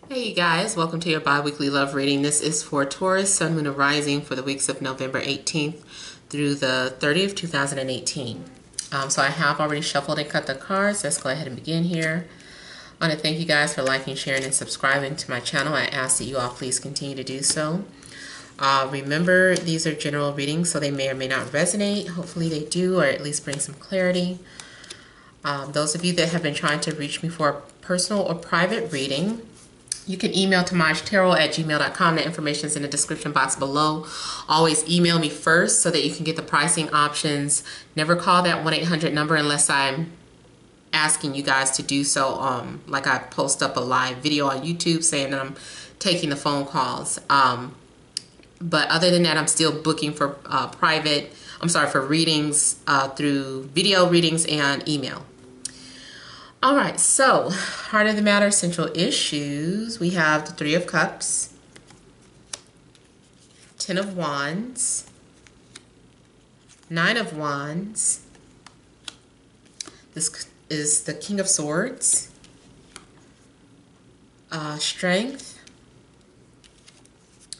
Hey you guys, welcome to your bi-weekly love reading. This is for Taurus, Sun, Moon, and Rising for the weeks of November 18th through the 30th, 2018. So I have already shuffled and cut the cards. Let's go ahead and begin here. I want to thank you guys for liking, sharing, and subscribing to my channel. I ask that you all please continue to do so. Remember, these are general readings, so they may or may not resonate. Hopefully they do, or at least bring some clarity. Those of you that have been trying to reach me for a personal or private reading, you can email TemajTarot@gmail.com. The information is in the description box below. Always email me first so that you can get the pricing options. Never call that 1-800 number unless I'm asking you guys to do so. Like I post up a live video on YouTube saying that I'm taking the phone calls. But other than that, I'm still booking for for readings through video readings and email. All right, so heart of the matter, central issues. We have the Three of Cups, 10 of Wands, 9 of Wands. This is the King of Swords, Strength,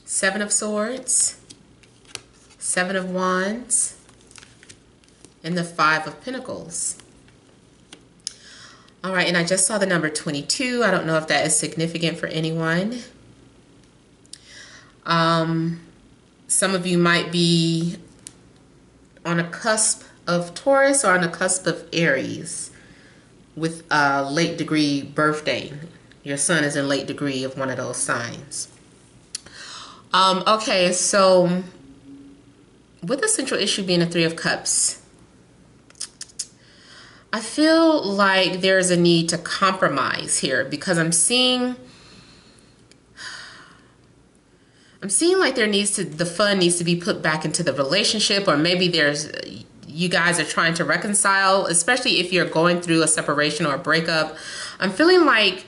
7 of Swords, 7 of Wands, and the 5 of Pentacles. All right, and I just saw the number 22. I don't know if that is significant for anyone. Some of you might be on a cusp of Taurus or on a cusp of Aries with a late degree birthday. Your sun is in late degree of one of those signs. Okay, so with the central issue being the Three of Cups, I feel like there's a need to compromise here because I'm seeing like the fun needs to be put back into the relationship, or maybe you guys are trying to reconcile, especially if you're going through a separation or a breakup. I'm feeling like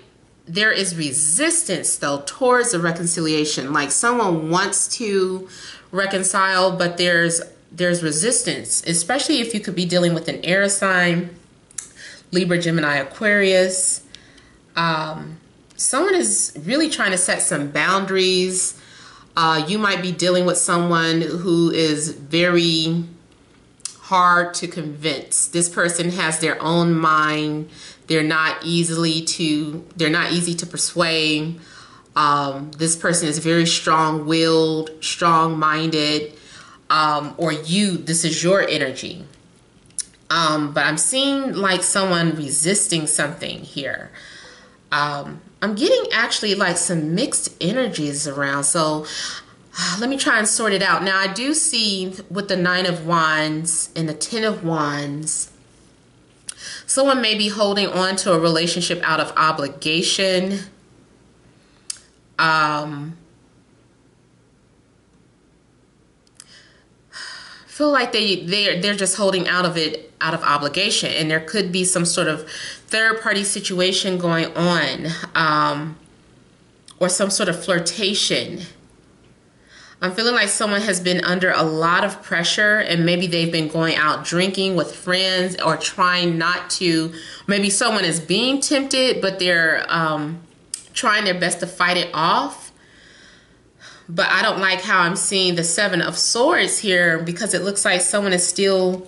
there is resistance though towards the reconciliation. Like someone wants to reconcile, but there's resistance, especially if you could be dealing with an air sign, Libra, Gemini, Aquarius. Someone is really trying to set some boundaries. You might be dealing with someone who is very hard to convince. This person has their own mind. They're not easy to persuade. This person is very strong-willed, strong-minded, this is your energy. But I'm seeing like someone resisting something here. I'm getting actually like some mixed energies around. So let me try and sort it out. Now I do see with the 9 of Wands and the 10 of Wands, someone may be holding on to a relationship out of obligation. Feel like they're just holding out of obligation, and there could be some sort of third-party situation going on, or some sort of flirtation. I'm feeling like someone has been under a lot of pressure, and maybe they've been going out drinking with friends or trying not to. Maybe someone is being tempted, but they're trying their best to fight it off. But I don't like how I'm seeing the 7 of Swords here, because it looks like someone is still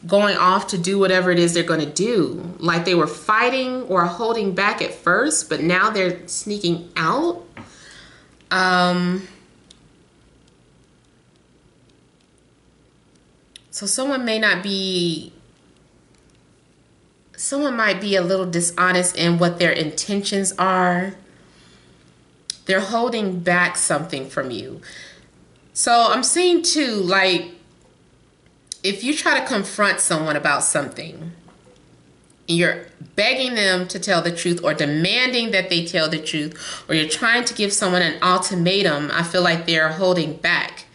going off to do whatever it is they're going to do. Like they were fighting or holding back at first, but now they're sneaking out. So someone might be a little dishonest in what their intentions are. They're holding back something from you. So I'm seeing too, like, if you try to confront someone about something, you're begging them to tell the truth or demanding that they tell the truth, or you're trying to give someone an ultimatum, I feel like they're holding back.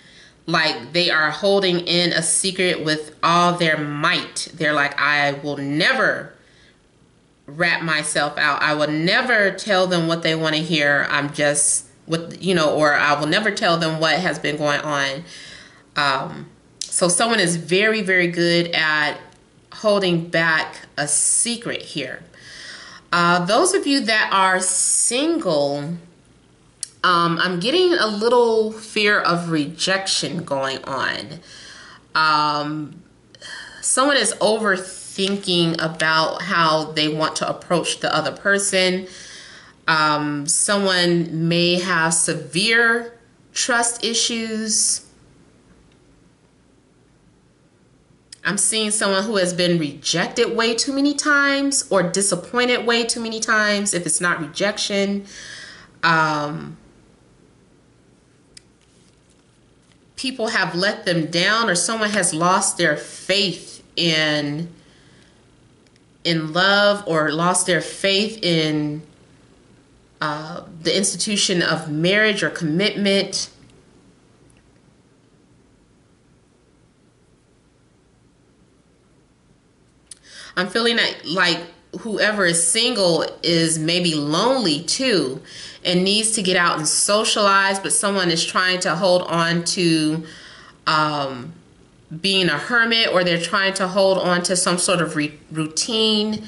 Like they are holding in a secret with all their might. They're like, I will never rat myself out. I will never tell them what they want to hear. I'm just or I will never tell them what has been going on. So someone is very, very good at holding back a secret here. Those of you that are single, I'm getting a little fear of rejection going on. Someone is overthinking about how they want to approach the other person. Someone may have severe trust issues. I'm seeing someone who has been rejected way too many times or disappointed way too many times if it's not rejection. People have let them down, or someone has lost their faith in love, or lost their faith in the institution of marriage or commitment. I'm feeling like whoever is single is maybe lonely too and needs to get out and socialize, but someone is trying to hold on to being a hermit, or they're trying to hold on to some sort of routine.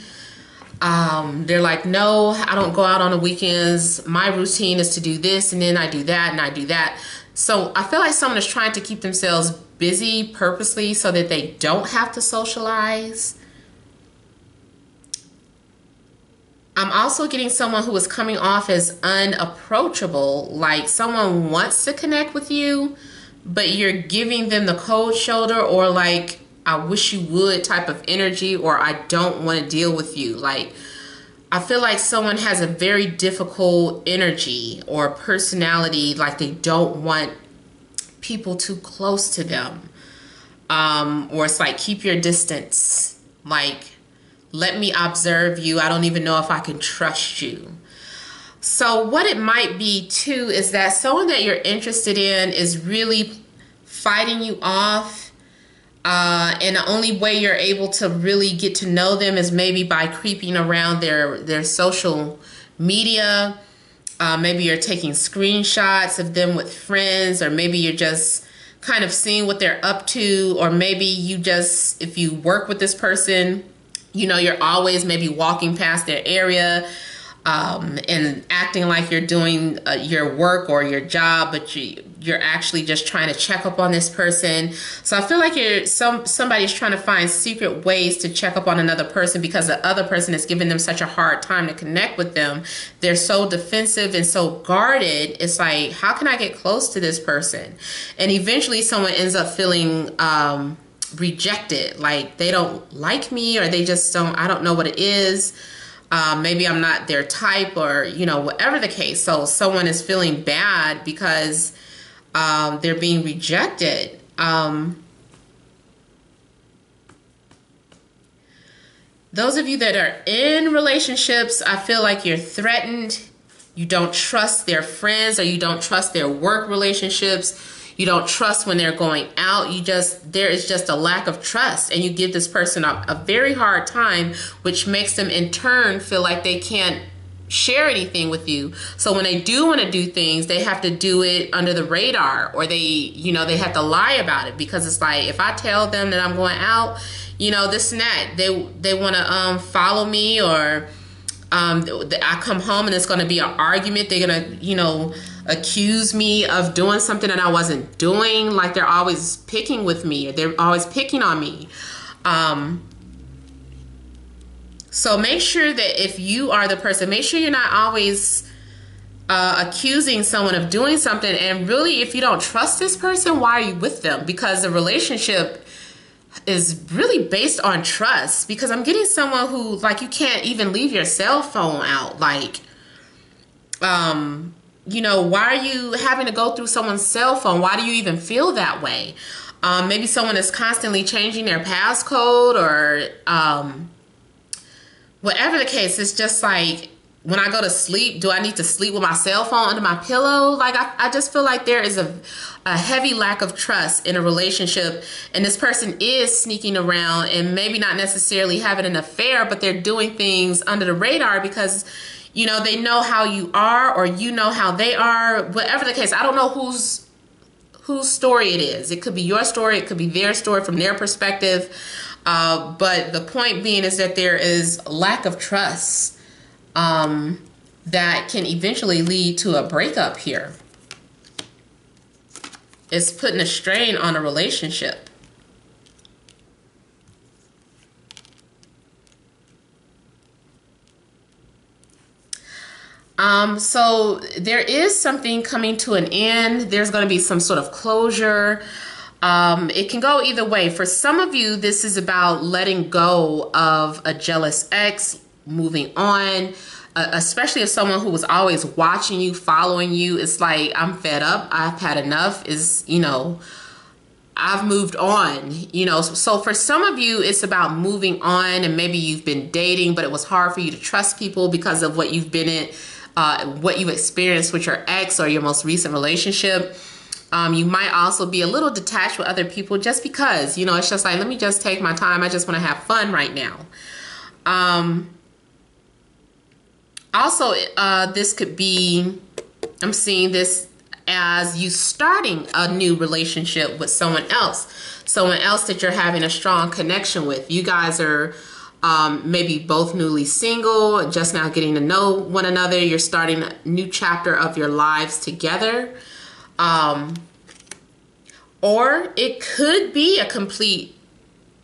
They're like, no, I don't go out on the weekends. My routine is to do this, and then I do that, and I do that. So I feel like someone is trying to keep themselves busy purposely so that they don't have to socialize. I'm also getting someone who is coming off as unapproachable, like someone wants to connect with you, but you're giving them the cold shoulder, or like, I wish you would type of energy, or I don't want to deal with you. Like, I feel like someone has a very difficult energy or personality, like they don't want people too close to them. Or it's like, keep your distance. Like, let me observe you. I don't even know if I can trust you. So what it might be too is that someone that you're interested in is really fighting you off. And the only way you're able to really get to know them is maybe by creeping around their social media. Maybe you're taking screenshots of them with friends, or maybe you're just kind of seeing what they're up to, or maybe you just, if you work with this person, you know, you're always maybe walking past their area and acting like you're doing your work or your job, but you're actually just trying to check up on this person. So I feel like somebody's trying to find secret ways to check up on another person because the other person is giving them such a hard time to connect with them. They're so defensive and so guarded. It's like, how can I get close to this person? And eventually someone ends up feeling rejected, like they don't like me, or they just don't, I don't know what it is. Maybe I'm not their type, or, you know, whatever the case. So someone is feeling bad because they're being rejected. Those of you that are in relationships, I feel like you're threatened. You don't trust their friends, or you don't trust their work relationships. You don't trust when they're going out. There is just a lack of trust, and you give this person a very hard time, which makes them in turn feel like they can't share anything with you. So when they do want to do things, they have to do it under the radar, or they have to lie about it, because it's like, if I tell them that I'm going out, you know, this and that, they want to follow me, or I come home and it's going to be an argument. They're going to, you know, accuse me of doing something that I wasn't doing. Like, they're always picking with me, or they're always picking on me. So make sure that if you are the person, make sure you're not always accusing someone of doing something. And really, if you don't trust this person, why are you with them? Because the relationship is really based on trust. Because I'm getting someone who, like, you can't even leave your cell phone out. Like, you know, why are you having to go through someone's cell phone? Why do you even feel that way? Maybe someone is constantly changing their passcode, or whatever the case. It's just like, when I go to sleep, do I need to sleep with my cell phone under my pillow? Like, I just feel like there is a heavy lack of trust in a relationship, and this person is sneaking around and maybe not necessarily having an affair, but they're doing things under the radar because, you know, they know how you are, or you know how they are. Whatever the case, I don't know whose story it is. It could be your story, it could be their story from their perspective. But the point being is that there is lack of trust. that can eventually lead to a breakup here. It's putting a strain on a relationship. So there is something coming to an end. There's going to be some sort of closure. It can go either way. For some of you, this is about letting go of a jealous ex, moving on, especially if someone who was always watching you, following you. It's like, I'm fed up. I've had enough. I've moved on, So for some of you, it's about moving on, and maybe you've been dating, but it was hard for you to trust people because of what you've been in, what you experienced with your ex or your most recent relationship. You might also be a little detached with other people just because, it's just like, let me just take my time. I just want to have fun right now. Also, this could be, I'm seeing this as you starting a new relationship with someone else that you're having a strong connection with. You guys are maybe both newly single, just now getting to know one another. You're starting a new chapter of your lives together. Or it could be a complete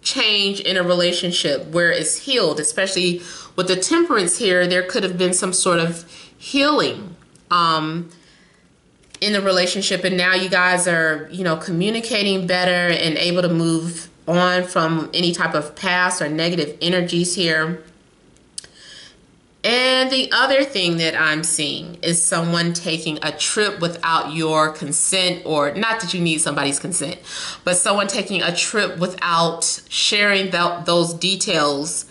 change in a relationship where it's healed, especially with the Temperance here. There could have been some sort of healing in the relationship, and now you guys are, communicating better and able to move on from any type of past or negative energies here. And the other thing that I'm seeing is someone taking a trip without your consent, or not that you need somebody's consent, but someone taking a trip without sharing those details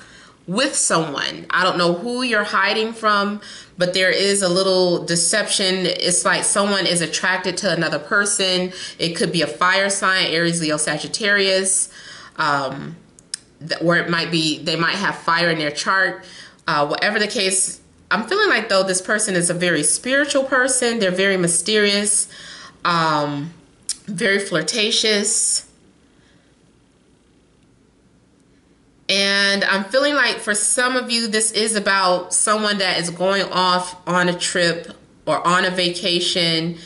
with someone. I don't know who you're hiding from, but there is a little deception. It's like someone is attracted to another person. It could be a fire sign, Aries, Leo, Sagittarius, or it might be, they might have fire in their chart. Whatever the case, I'm feeling like, though, this person is a very spiritual person. They're very mysterious, very flirtatious. And I'm feeling like for some of you, this is about someone that is going off on a trip or on a vacation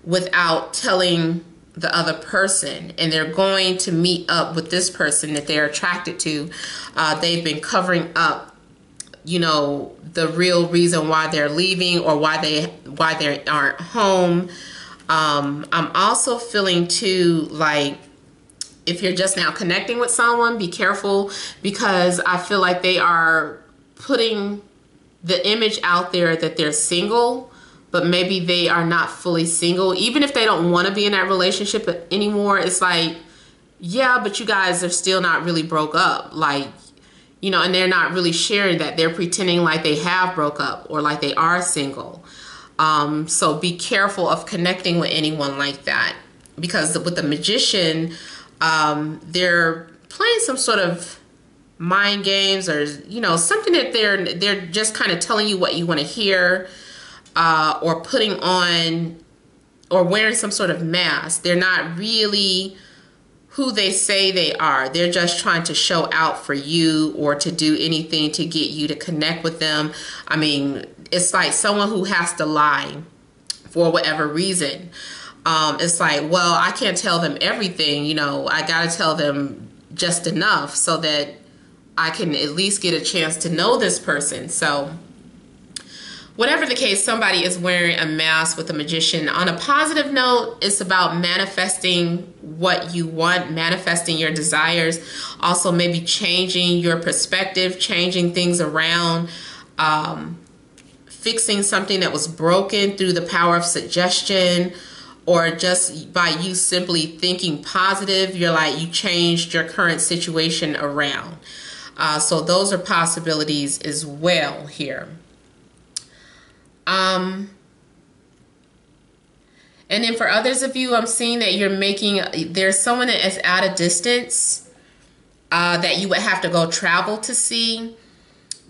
without telling the other person. And they're going to meet up with this person that they're attracted to. They've been covering up, the real reason why they're leaving or why they aren't home. I'm also feeling too, like, if you're just now connecting with someone, be careful, because I feel like they are putting the image out there that they're single, but maybe they are not fully single. Even if they don't want to be in that relationship anymore, it's like, yeah, but you guys are still not really broke up. Like, and they're not really sharing that. They're pretending like they have broke up or like they are single. So be careful of connecting with anyone like that, because with the Magician, they're playing some sort of mind games, or something that they're just kind of telling you what you want to hear, or putting on or wearing some sort of mask. They're not really who they say they are. They're just trying to show out for you or to do anything to get you to connect with them. I mean, it's like someone who has to lie for whatever reason. It's like, well, I can't tell them everything, I got to tell them just enough so that I can at least get a chance to know this person. So whatever the case, somebody is wearing a mask with the Magician. On a positive note, it's about manifesting what you want, manifesting your desires, also maybe changing your perspective, changing things around, fixing something that was broken through the power of suggestion, or just by you simply thinking positive. You're like, you changed your current situation around. So those are possibilities as well here. And then for others of you, I'm seeing that there's someone that is at a distance that you would have to go travel to see,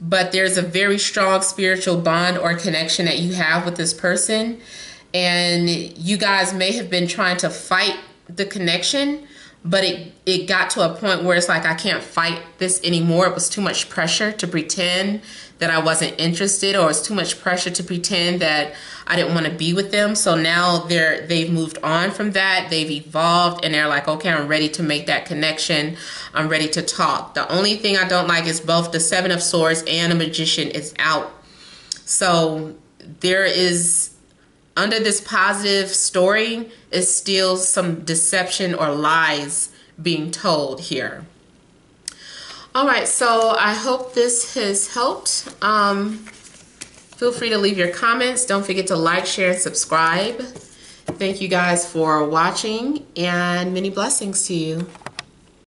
but there's a very strong spiritual bond or connection that you have with this person. And you guys may have been trying to fight the connection, but it got to a point where it's like, I can't fight this anymore. It was too much pressure to pretend that I wasn't interested, or it's too much pressure to pretend that I didn't want to be with them. So now they've moved on from that. They've evolved, and they're like, okay, I'm ready to make that connection. I'm ready to talk. The only thing I don't like is both the Seven of Swords and a Magician is out. So there is, under this positive story, is still some deception or lies being told here. All right, so I hope this has helped. Feel free to leave your comments. Don't forget to like, share, and subscribe. Thank you guys for watching, and many blessings to you.